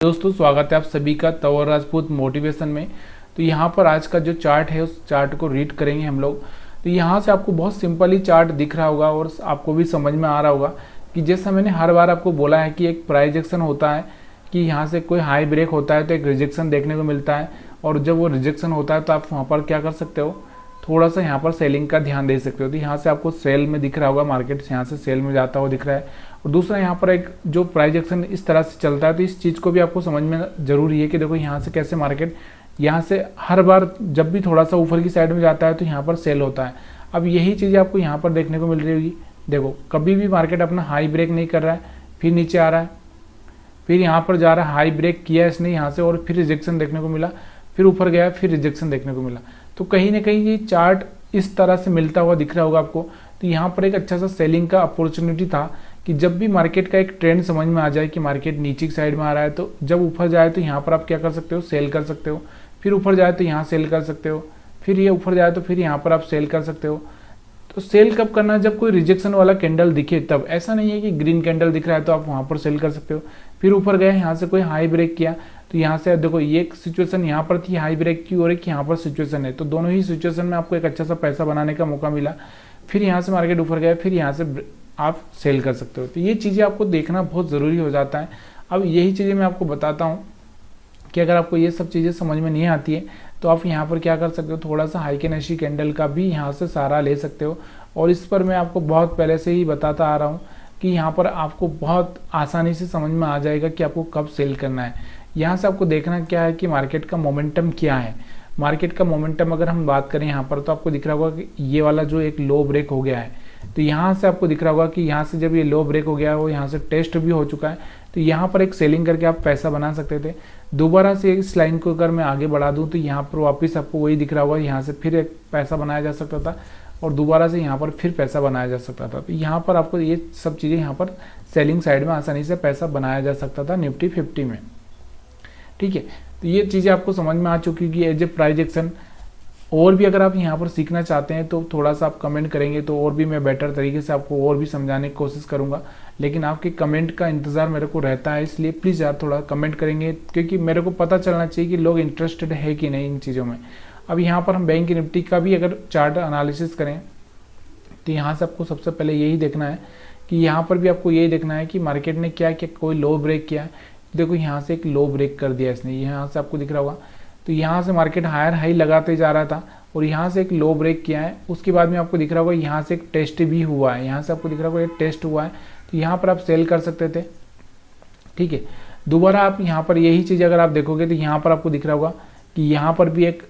दोस्तों स्वागत है आप सभी का तंवर राजपूत मोटिवेशन में। तो यहाँ पर आज का जो चार्ट है उस चार्ट को रीड करेंगे हम लोग। तो यहाँ से आपको बहुत सिंपली चार्ट दिख रहा होगा और आपको भी समझ में आ रहा होगा कि जैसा मैंने हर बार आपको बोला है कि एक प्राइजेक्शन होता है कि यहाँ से कोई हाई ब्रेक होता है तो एक रिजेक्शन देखने को मिलता है, और जब वो रिजेक्शन होता है तो आप वहाँ पर क्या कर सकते हो, थोड़ा सा यहाँ पर सेलिंग का ध्यान दे सकते हो। तो यहाँ से आपको सेल में दिख रहा होगा, मार्केट यहाँ से सेल में जाता हुआ दिख रहा है। और दूसरा यहाँ पर एक जो प्राइस एक्शन इस तरह से चलता है, तो इस चीज़ को भी आपको समझ में जरूरी है कि देखो यहाँ से कैसे मार्केट यहाँ से हर बार जब भी थोड़ा सा ऊपर की साइड में जाता है तो यहाँ पर सेल होता है। अब यही चीज़ आपको यहाँ पर देखने को मिल रही होगी। देखो कभी भी मार्केट अपना हाई ब्रेक नहीं कर रहा है, फिर नीचे आ रहा है, फिर यहाँ पर जा रहा है, हाई ब्रेक किया इसने यहाँ से और फिर रिजेक्शन देखने को मिला, फिर ऊपर गया, फिर रिजेक्शन देखने को मिला। तो कहीं ना कहीं ये चार्ट इस तरह से मिलता हुआ दिख रहा होगा आपको। तो यहाँ पर एक अच्छा सा सेलिंग का अपॉर्चुनिटी था कि जब भी मार्केट का एक ट्रेंड समझ में आ जाए कि मार्केट नीचे की साइड में आ रहा है, तो जब ऊपर जाए तो यहाँ पर आप क्या कर सकते हो, सेल कर सकते हो। फिर ऊपर जाए तो यहाँ सेल कर सकते हो, फिर ये ऊपर जाए तो फिर यहाँ पर आप सेल कर सकते हो। तो सेल कब करना है, जब कोई रिजेक्शन वाला कैंडल दिखे तब। ऐसा नहीं है कि ग्रीन कैंडल दिख रहा है तो आप वहाँ पर सेल कर सकते हो। फिर ऊपर गए, यहाँ से कोई हाई ब्रेक किया तो यहाँ से देखो ये एक सिचुएशन यहाँ पर थी हाई ब्रेक की और एक यहाँ पर सिचुएशन है, तो दोनों ही सिचुएशन में आपको एक अच्छा सा पैसा बनाने का मौका मिला। फिर यहाँ से मार्केट ऊपर गया, फिर यहाँ से आप सेल कर सकते हो। तो ये चीज़ें आपको देखना बहुत ज़रूरी हो जाता है। अब यही चीज़ें मैं आपको बताता हूँ कि अगर आपको ये सब चीज़ें समझ में नहीं आती है तो आप यहाँ पर क्या कर सकते हो, थोड़ा सा हाइकेनेशी कैंडल का भी यहाँ से सहारा ले सकते हो। और इस पर मैं आपको बहुत पहले से ही बताता आ रहा हूँ कि यहाँ पर आपको बहुत आसानी से समझ में आ जाएगा कि आपको कब सेल करना है। यहाँ से आपको देखना क्या है कि मार्केट का मोमेंटम क्या है। मार्केट का मोमेंटम अगर हम बात करें यहाँ पर तो आपको दिख रहा होगा कि ये वाला जो एक लो ब्रेक हो गया है, तो यहाँ से आपको दिख रहा होगा कि यहाँ से जब ये लो ब्रेक हो गया है वो यहाँ से टेस्ट भी हो चुका है, तो यहाँ पर एक सेलिंग करके आप पैसा बना सकते थे। दोबारा से इस लाइन को अगर मैं आगे बढ़ा दूँ तो यहाँ पर वापस आपको वही दिख रहा होगा, यहाँ से फिर एक पैसा बनाया जा सकता था और दोबारा से यहाँ पर फिर पैसा बनाया जा सकता था। तो यहाँ पर आपको ये सब चीज़ें यहाँ पर सेलिंग साइड में आसानी से पैसा बनाया जा सकता था निफ्टी 50 में। ठीक है, तो ये चीज़ें आपको समझ में आ चुकी कि एज ए प्राइस एक्शन। और भी अगर आप यहाँ पर सीखना चाहते हैं तो थोड़ा सा आप कमेंट करेंगे तो और भी मैं बेटर तरीके से आपको और भी समझाने की कोशिश करूँगा, लेकिन आपके कमेंट का इंतज़ार मेरे को रहता है। इसलिए प्लीज़ यार थोड़ा कमेंट करेंगे, क्योंकि मेरे को पता चलना चाहिए कि लोग इंटरेस्टेड है कि नहीं इन चीज़ों में। अब यहाँ पर हम बैंक निफ्टी का भी अगर चार्ट एनालिसिस करें तो यहाँ से आपको सबसे पहले यही देखना है कि यहाँ पर भी आपको यही देखना है कि मार्केट ने क्या किया, कोई लो ब्रेक किया। देखो यहाँ से एक लो ब्रेक कर दिया इसने, यहाँ से आपको दिख रहा होगा। तो यहाँ से मार्केट हायर हाई लगाते जा रहा था और यहाँ से एक लो ब्रेक किया है। उसके बाद में आपको दिख रहा होगा यहाँ से एक टेस्ट भी हुआ है, यहाँ से आपको दिख रहा होगा एक टेस्ट हुआ है, तो यहाँ पर आप सेल कर सकते थे। ठीक है, दोबारा आप यहाँ पर यही चीज़ अगर आप देखोगे तो यहाँ पर आपको दिख रहा होगा कि यहाँ पर भी एक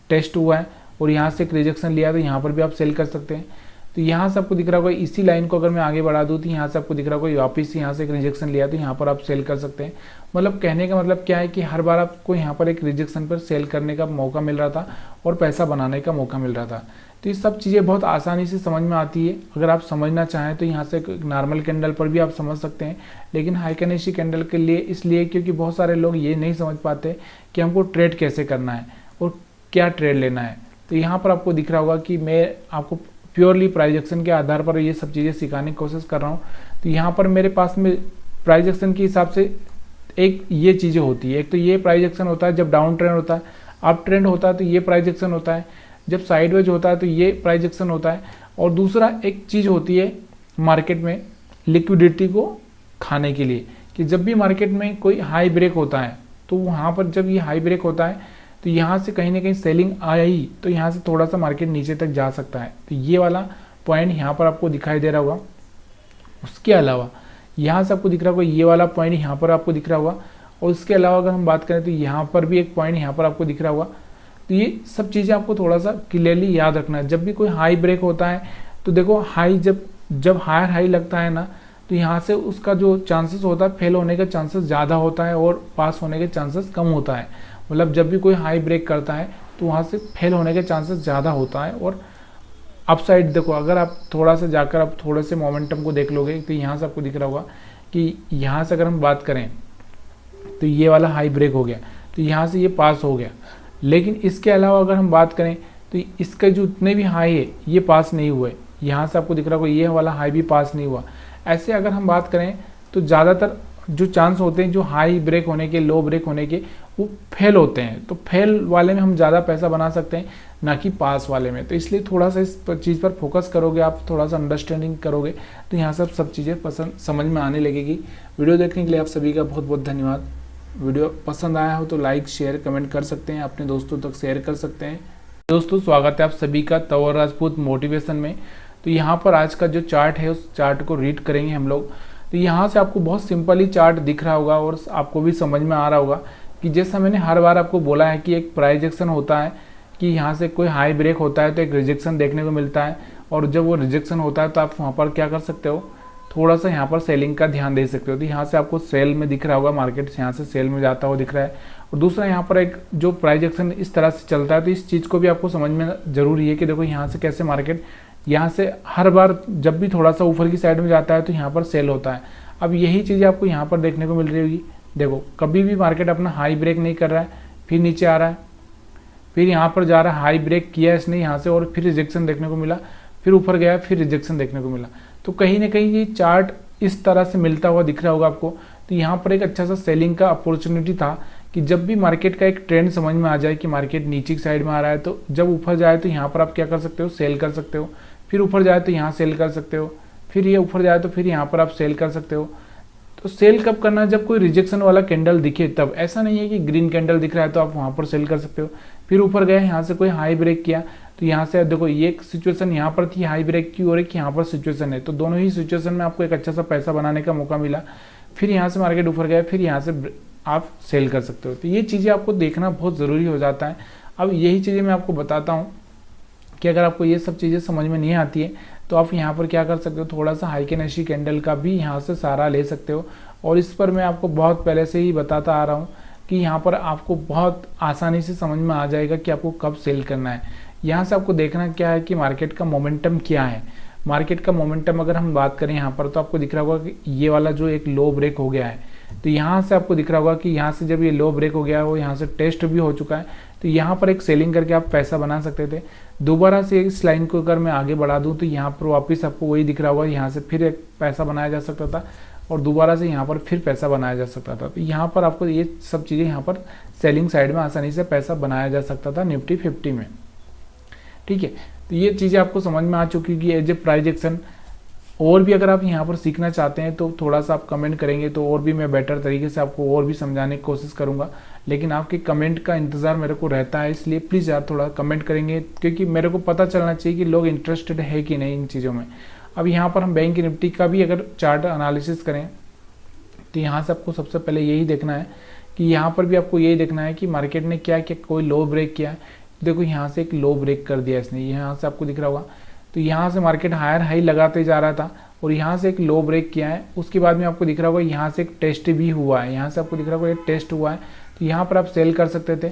टेस्ट हुआ है और यहाँ से एक रिजेक्शन लिया, तो यहाँ पर भी आप सेल कर सकते हैं। तो यहाँ से आपको दिख रहा होगा इसी लाइन को अगर मैं आगे बढ़ा दूँ तो यहाँ से आपको दिख रहा होगा वापस यहाँ से एक रिजेक्शन लिया, तो यहाँ पर आप सेल कर सकते हैं। मतलब कहने का मतलब क्या है कि हर बार आपको यहाँ पर एक रिजेक्शन पर सेल करने का मौका मिल रहा था और पैसा बनाने का मौका मिल रहा था। तो ये सब चीज़ें बहुत आसानी से समझ में आती है। अगर आप समझना चाहें तो यहाँ से एक नॉर्मल कैंडल पर भी आप समझ सकते हैं, लेकिन हाइकेनेशी कैंडल के लिए इसलिए क्योंकि बहुत सारे लोग ये नहीं समझ पाते कि हमको ट्रेड कैसे करना है और क्या ट्रेड लेना है। तो यहाँ पर आपको दिख रहा होगा कि मैं आपको प्योरली प्राइस एक्शन के आधार पर ये सब चीज़ें सिखाने की कोशिश कर रहा हूँ। तो यहाँ पर मेरे पास में प्राइस एक्शन के हिसाब से एक ये चीज़ें होती है। एक तो ये प्राइस एक्शन होता है जब डाउन ट्रेंड होता है, अप ट्रेंड होता है तो ये प्राइस एक्शन होता है, जब साइडवेज होता है तो ये प्राइस एक्शन होता है। और दूसरा एक चीज़ होती है मार्केट में लिक्विडिटी को खाने के लिए, कि जब भी मार्केट में कोई हाई ब्रेक होता है तो वहाँ पर जब ये हाई ब्रेक होता है तो यहाँ से कहीं ना कहीं सेलिंग आई तो यहाँ से थोड़ा सा मार्केट नीचे तक जा सकता है। तो ये वाला पॉइंट यहाँ पर आपको दिखाई दे रहा होगा। उसके अलावा यहाँ से आपको दिख रहा होगा ये वाला पॉइंट यहाँ पर आपको दिख रहा होगा। और उसके अलावा अगर हम बात करें तो यहाँ पर भी एक पॉइंट यहाँ पर आपको दिख रहा होगा। तो ये सब चीज़ें आपको थोड़ा सा क्लियरली याद रखना है। जब भी कोई हाई ब्रेक होता है तो देखो हाई जब हायर हाई लगता है ना, तो यहाँ से उसका जो चांसेस होता है फेल होने का चांसेस ज़्यादा होता है और पास होने के चांसेस कम होता है। मतलब जब भी कोई हाई ब्रेक करता है तो वहाँ से फेल होने के चांसेस ज़्यादा होता है। और अपसाइड देखो, अगर आप थोड़ा सा जाकर आप थोड़े से मोमेंटम को देख लोगे तो यहाँ से आपको दिख रहा होगा कि यहाँ से अगर हम बात करें तो ये वाला हाई ब्रेक हो गया, तो यहाँ से ये पास हो गया। लेकिन इसके अलावा अगर हम बात करें तो इसके जो उतने भी हाई है ये पास नहीं हुए। यहाँ से आपको दिख रहा होगा ये वाला हाई भी पास नहीं हुआ। ऐसे अगर हम बात करें तो ज़्यादातर जो चांस होते हैं जो हाई ब्रेक होने के, लो ब्रेक होने के, वो फेल होते हैं। तो फेल वाले में हम ज़्यादा पैसा बना सकते हैं, ना कि पास वाले में। तो इसलिए थोड़ा सा इस चीज़ पर फोकस करोगे, आप थोड़ा सा अंडरस्टैंडिंग करोगे तो यहाँ सब चीज़ें पसंद समझ में आने लगेगी। वीडियो देखने के लिए आप सभी का बहुत बहुत धन्यवाद। वीडियो पसंद आया हो तो लाइक, शेयर, कमेंट कर सकते हैं, अपने दोस्तों तक शेयर कर सकते हैं। दोस्तों, स्वागत है आप सभी का तंवर राजपूत मोटिवेशन में। तो यहाँ पर आज का जो चार्ट है उस चार्ट को रीड करेंगे हम लोग। तो यहाँ से आपको बहुत सिंपली चार्ट दिख रहा होगा और आपको भी समझ में आ रहा होगा कि जैसा मैंने हर बार आपको बोला है कि एक प्राइस एक्शन होता है कि यहाँ से कोई हाई ब्रेक होता है तो एक रिजेक्शन देखने को मिलता है, और जब वो रिजेक्शन होता है तो आप वहाँ पर क्या कर सकते हो, थोड़ा सा यहाँ पर सेलिंग का ध्यान दे सकते हो। तो यहाँ से आपको सेल में दिख रहा होगा, मार्केट यहाँ से सेल में जाता हुआ दिख रहा है। और दूसरा यहाँ पर एक जो प्राइस एक्शन इस तरह से चलता है, तो इस चीज़ को भी आपको समझ में जरूरी है कि देखो यहाँ से कैसे मार्केट यहाँ से हर बार जब भी थोड़ा सा ऊपर की साइड में जाता है तो यहाँ पर सेल होता है। अब यही चीज़ आपको यहाँ पर देखने को मिल रही होगी। देखो कभी भी मार्केट अपना हाई ब्रेक नहीं कर रहा है, फिर नीचे आ रहा है, फिर यहाँ पर जा रहा है, हाई ब्रेक किया इसने यहाँ से और फिर रिजेक्शन देखने को मिला, फिर ऊपर गया, फिर रिजेक्शन देखने को मिला। तो कहीं ना कहीं ये चार्ट इस तरह से मिलता हुआ दिख रहा होगा आपको। तो यहाँ पर एक अच्छा सा सेलिंग का अपॉर्चुनिटी था कि जब भी मार्केट का एक ट्रेंड समझ में आ जाए कि मार्केट नीचे की साइड में आ रहा है, तो जब ऊपर जाए तो यहाँ पर आप क्या कर सकते हो, सेल कर सकते हो। फिर ऊपर जाए तो यहाँ सेल कर सकते हो, फिर ये ऊपर जाए तो फिर यहाँ पर आप सेल कर सकते हो। तो सेल कब करना है, जब कोई रिजेक्शन वाला कैंडल दिखे तब। ऐसा नहीं है कि ग्रीन कैंडल दिख रहा है तो आप वहाँ पर सेल कर सकते हो। फिर ऊपर गए, यहाँ से कोई हाई ब्रेक किया तो यहाँ से देखो ये एक सिचुएशन यहाँ पर थी हाई ब्रेक की, और एक यहाँ पर सिचुएशन है। तो दोनों ही सिचुएशन में आपको एक अच्छा सा पैसा बनाने का मौका मिला। फिर यहाँ से मार्केट ऊपर गया, फिर यहाँ से आप सेल कर सकते हो। तो ये चीज़ें आपको देखना बहुत ज़रूरी हो जाता है। अब यही चीज़ें मैं आपको बताता हूँ कि अगर आपको ये सब चीज़ें समझ में नहीं आती है तो आप यहाँ पर क्या कर सकते हो, थोड़ा सा हाइकेनेशी कैंडल का भी यहाँ से सहारा ले सकते हो। और इस पर मैं आपको बहुत पहले से ही बताता आ रहा हूँ कि यहाँ पर आपको बहुत आसानी से समझ में आ जाएगा कि आपको कब सेल करना है। यहाँ से आपको देखना क्या है कि मार्केट का मोमेंटम क्या है। मार्केट का मोमेंटम अगर हम बात करें यहाँ पर, तो आपको दिख रहा होगा कि ये वाला जो एक लो ब्रेक हो गया है, तो यहाँ से आपको दिख रहा होगा कि यहाँ से जब ये लो ब्रेक हो गया है वो यहाँ से टेस्ट भी हो चुका है। तो यहाँ पर एक सेलिंग करके आप पैसा बना सकते थे। दोबारा से इस लाइन को अगर मैं आगे बढ़ा दूँ तो यहाँ पर वापस आपको वही दिख रहा होगा, यहाँ से फिर एक पैसा बनाया जा सकता था और दोबारा से यहाँ पर फिर पैसा बनाया जा सकता था। तो यहाँ पर आपको ये सब चीज़ें यहाँ पर सेलिंग साइड में आसानी से पैसा बनाया जा सकता था निफ्टी 50 में। ठीक है, तो ये चीज़ें आपको समझ में आ चुकी कि एज ए प्राइस एक्शन। और भी अगर आप यहाँ पर सीखना चाहते हैं तो थोड़ा सा आप कमेंट करेंगे तो और भी मैं बेटर तरीके से आपको और भी समझाने की कोशिश करूँगा। लेकिन आपके कमेंट का इंतज़ार मेरे को रहता है, इसलिए प्लीज़ यार थोड़ा कमेंट करेंगे, क्योंकि मेरे को पता चलना चाहिए कि लोग इंटरेस्टेड है कि नहीं इन चीज़ों में। अब यहाँ पर हम बैंक निफ्टी का भी अगर चार्ट एनालिसिस करें तो यहाँ से आपको सबसे पहले यही देखना है कि यहाँ पर भी आपको यही देखना है कि मार्केट ने क्या किया, कोई लो ब्रेक किया। देखो यहाँ से एक लो ब्रेक कर दिया इसने, यहाँ से आपको दिख रहा होगा। तो यहाँ से मार्केट हायर हाई लगाते जा रहा था और यहाँ से एक लो ब्रेक किया है। उसके बाद में आपको दिख रहा होगा यहाँ से एक टेस्ट भी हुआ है, यहाँ से आपको दिख रहा होगा एक टेस्ट हुआ है। तो यहाँ पर आप सेल कर सकते थे।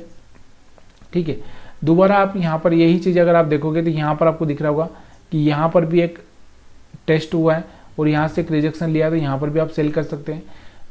ठीक है, दोबारा आप यहाँ पर यही चीज़ अगर आप देखोगे तो यहाँ पर आपको दिख रहा होगा कि यहाँ पर भी एक टेस्ट हुआ है और यहाँ से एक रिजेक्शन लिया, तो यहाँ पर भी आप सेल कर सकते हैं।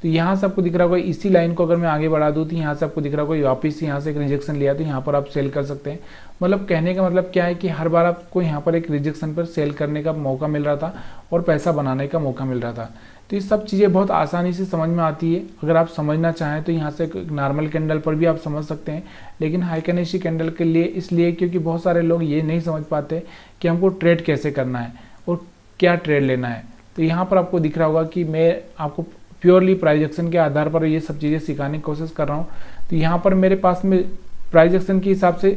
तो यहाँ से आपको दिख रहा होगा इसी लाइन को अगर मैं आगे बढ़ा दूँ तो यहाँ से आपको दिख रहा होगा वापस यहाँ से एक रिजेक्शन लिया, तो यहाँ पर आप सेल कर सकते हैं। मतलब कहने का मतलब क्या है कि हर बार आपको यहाँ पर एक रिजेक्शन पर सेल करने का मौका मिल रहा था और पैसा बनाने का मौका मिल रहा था। तो ये सब चीज़ें बहुत आसानी से समझ में आती है। अगर आप समझना चाहें तो यहाँ से एक नॉर्मल कैंडल पर भी आप समझ सकते हैं, लेकिन हाइकेनेशी कैंडल के लिए इसलिए क्योंकि बहुत सारे लोग ये नहीं समझ पाते कि हमको ट्रेड कैसे करना है और क्या ट्रेड लेना है। तो यहाँ पर आपको दिख रहा होगा कि मैं आपको प्योरली प्राइस एक्शन के आधार पर ये सब चीज़ें सिखाने की कोशिश कर रहा हूँ। तो यहाँ पर मेरे पास में प्राइस एक्शन के हिसाब से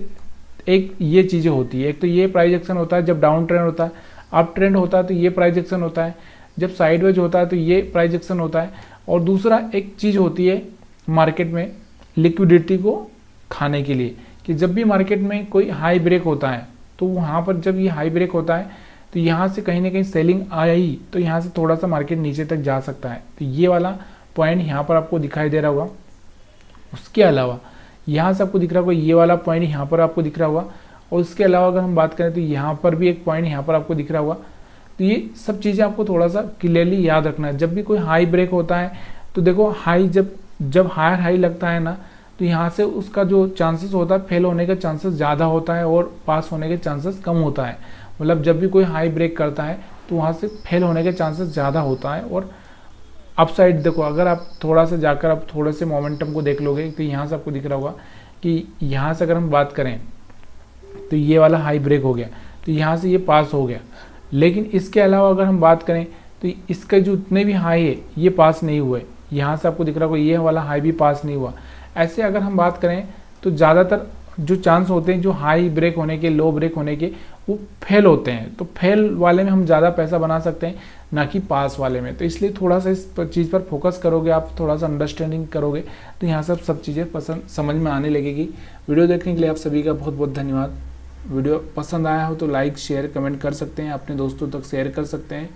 एक ये चीज़ें होती है। एक तो ये प्राइस एक्शन होता है जब डाउन ट्रेंड होता है, अप ट्रेंड होता है तो ये प्राइस एक्शन होता है, जब साइडवेज होता है तो ये प्राइस एक्शन होता है। और दूसरा एक चीज़ होती है मार्केट में लिक्विडिटी को खाने के लिए, कि जब भी मार्केट में कोई हाई ब्रेक होता है तो वहाँ पर जब ये हाई ब्रेक होता है तो यहाँ से कहीं ना कहीं सेलिंग आई तो यहाँ से थोड़ा सा मार्केट नीचे तक जा सकता है। तो ये वाला पॉइंट यहाँ पर आपको दिखाई दे रहा होगा। उसके अलावा यहाँ से आपको दिख रहा होगा ये वाला पॉइंट यहाँ पर आपको दिख रहा होगा। और उसके अलावा अगर हम बात करें तो यहाँ पर भी एक पॉइंट यहाँ पर आपको दिख रहा होगा। तो ये सब चीज़ें आपको थोड़ा सा क्लियरली याद रखना है। जब भी कोई हाई ब्रेक होता है तो देखो हाई जब हायर हाई लगता है ना, तो यहाँ से उसका जो चांसेस होता है फेल होने का चांसेस ज़्यादा होता है और पास होने के चांसेस कम होता है। मतलब जब भी कोई हाई ब्रेक करता है तो वहाँ से फेल होने के चांसेस ज़्यादा होता है और अपसाइड देखो, अगर आप थोड़ा सा जाकर आप थोड़े से मोमेंटम को देख लोगे तो यहाँ से आपको दिख रहा होगा कि यहाँ से अगर हम बात करें तो ये वाला हाई ब्रेक हो गया, तो यहाँ से ये पास हो गया। लेकिन इसके अलावा अगर हम बात करें तो इसका जो उतने भी हाई है ये पास नहीं हुए, यहाँ से आपको दिख रहा होगा ये वाला हाई भी पास नहीं हुआ। ऐसे अगर हम बात करें तो ज़्यादातर जो चांस होते हैं जो हाई ब्रेक होने के, लो ब्रेक होने के, वो फेल होते हैं। तो फेल वाले में हम ज़्यादा पैसा बना सकते हैं, ना कि पास वाले में। तो इसलिए थोड़ा सा इस चीज़ पर फोकस करोगे आप, थोड़ा सा अंडरस्टैंडिंग करोगे तो यहाँ सब चीज़ें पसंद समझ में आने लगेगी। वीडियो देखने के लिए आप सभी का बहुत बहुत धन्यवाद। वीडियो पसंद आया हो तो लाइक शेयर कमेंट कर सकते हैं, अपने दोस्तों तक शेयर कर सकते हैं।